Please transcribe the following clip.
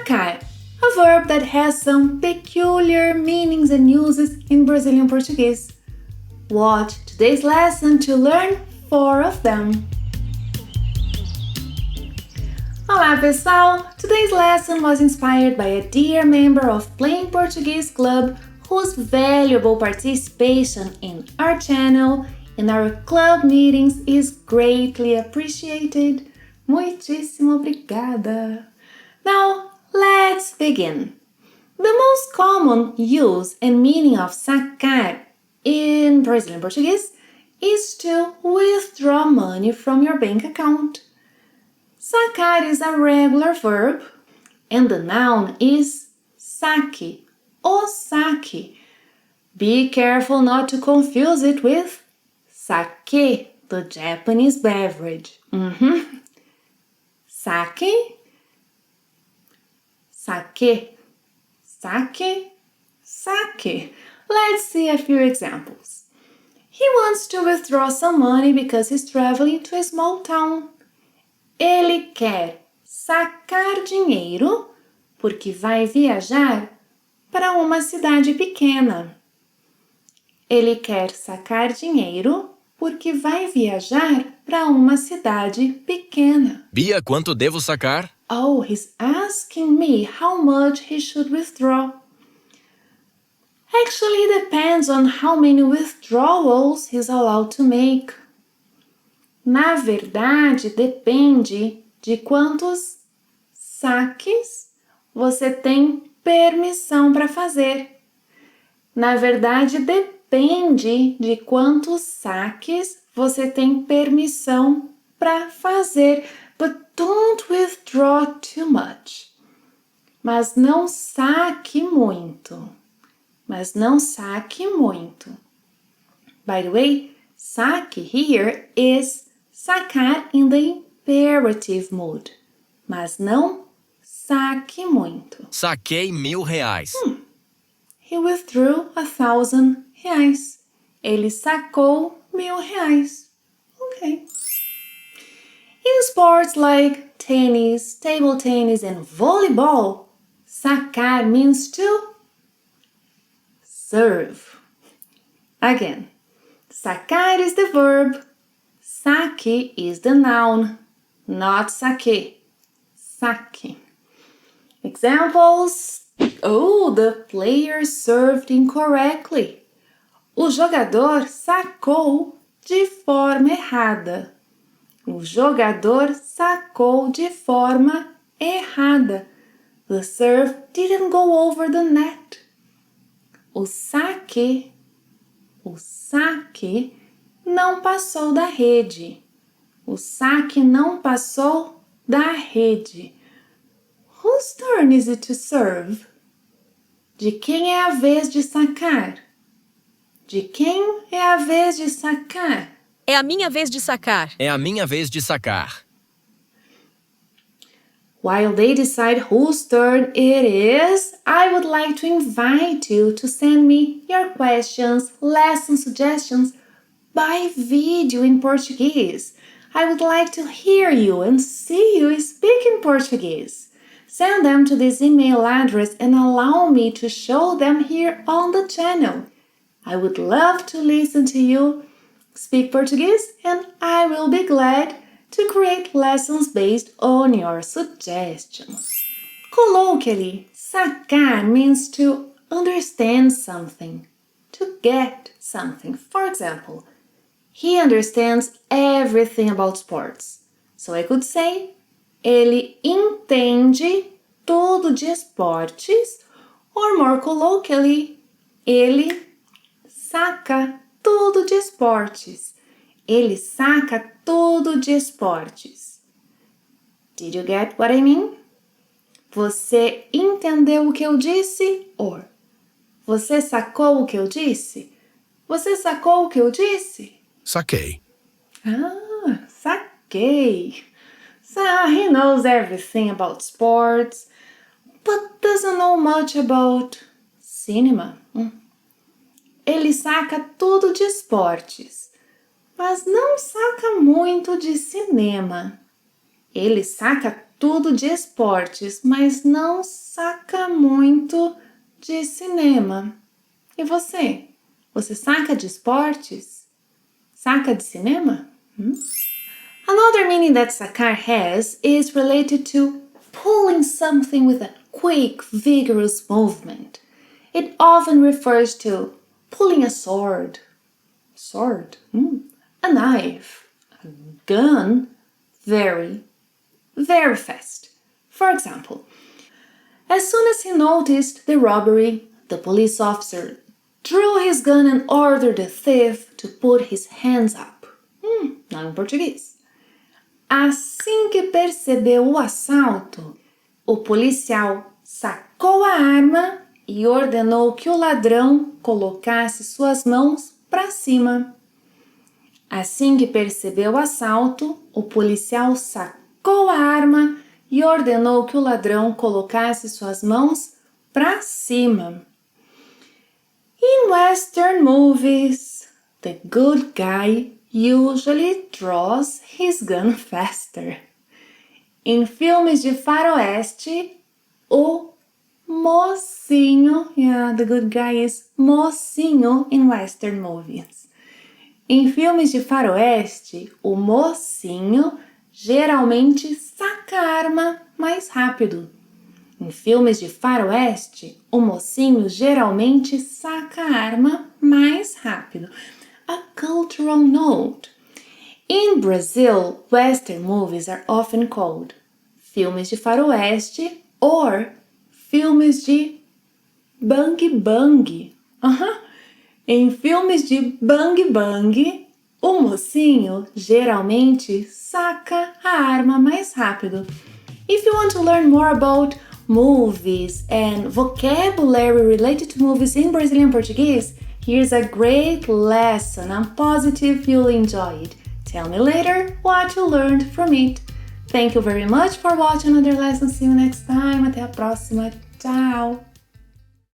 sacar, a verb that has some peculiar meanings and uses in Brazilian Portuguese. Watch today's lesson to learn 4 of them. Olá pessoal! Today's lesson was inspired by a dear member of Plain Portuguese Club whose valuable participation in our channel and our club meetings is greatly appreciated. Muitíssimo obrigada! Now, let's begin. The most common use and meaning of sacar in Brazilian Portuguese is to withdraw money from your bank account. Sacar is a regular verb and the noun is saque, o saque. Be careful not to confuse it with sake, the Japanese beverage. Sake, sake, sake, sake. Let's see a few examples. He wants to withdraw some money because he's traveling to a small town. Ele quer sacar dinheiro porque vai viajar para uma cidade pequena. Ele quer sacar dinheiro porque vai viajar para uma cidade pequena. Bia, quanto devo sacar? Oh, he's asking me how much he should withdraw. Actually, it depends on how many withdrawals he's allowed to make. Na verdade, depende de quantos saques você tem permissão para fazer. Na verdade, depende de quantos saques você tem permissão para fazer. But don't withdraw too much. Mas não saque muito. Mas não saque muito. By the way, saque here is sacar in the imperative mood. Mas não saque muito. Saquei R$1.000. He withdrew 1,000 reais. Ele sacou R$1.000. Okay. In sports like tennis, table tennis, and volleyball, sacar means to serve. Again, sacar is the verb, saque is the noun, not saque. Saque. Examples. Oh, the player served incorrectly. O jogador sacou de forma errada. O jogador sacou de forma errada. The serve didn't go over the net. O saque não passou da rede. O saque não passou da rede. Whose turn is it to serve? De quem é a vez de sacar? De quem é a vez de sacar? É a minha vez de sacar. É a minha vez de sacar. While they decide whose turn it is, I would like to invite you to send me your questions, lesson suggestions by video in Portuguese. I would like to hear you and see you speaking Portuguese. Send them to this email address and allow me to show them here on the channel. I would love to listen to you speak Portuguese and I will be glad to create lessons based on your suggestions. Colloquially, sacar means to understand something, to get something. For example, he understands everything about sports. So I could say, ele entende tudo de esportes, or more colloquially, ele saca tudo de esportes. Ele saca tudo de esportes. Did you get what I mean? Você entendeu o que eu disse? Or, você sacou o que eu disse? Você sacou o que eu disse? Saquei. Ah, saquei. So he knows everything about sports, but doesn't know much about cinema. Ele saca tudo de esportes, mas não saca muito de cinema. Ele saca tudo de esportes, mas não saca muito de cinema. E você? Você saca de esportes? Saca de cinema? Another meaning that sacar has is related to pulling something with a quick, vigorous movement. It often refers to pulling a sword, a knife, a gun, very, very fast. For example, as soon as he noticed the robbery, the police officer drew his gun and ordered the thief to put his hands up. Não em português. Assim que percebeu o assalto, o policial sacou a arma e ordenou que o ladrão colocasse suas mãos para cima. Assim que percebeu o assalto, o policial sacou a arma e ordenou que o ladrão colocasse suas mãos para cima. In Western movies, the good guy usually draws his gun faster. Em filmes de faroeste, o mocinho, the good guy is mocinho in Western movies. Em filmes de faroeste, o mocinho geralmente saca a arma mais rápido. Em filmes de faroeste, o mocinho geralmente saca a arma mais rápido. A cultural note. In Brazil, Western movies are often called filmes de faroeste or filmes de bang bang. Em filmes de bang bang, o mocinho geralmente saca a arma mais rápido. If you want to learn more about movies and vocabulary related to movies in Brazilian Portuguese, here's a great lesson. I'm positive you'll enjoy it. Tell me later what you learned from it. Thank you very much for watching another lesson. See you next time. Até a próxima. Tchau!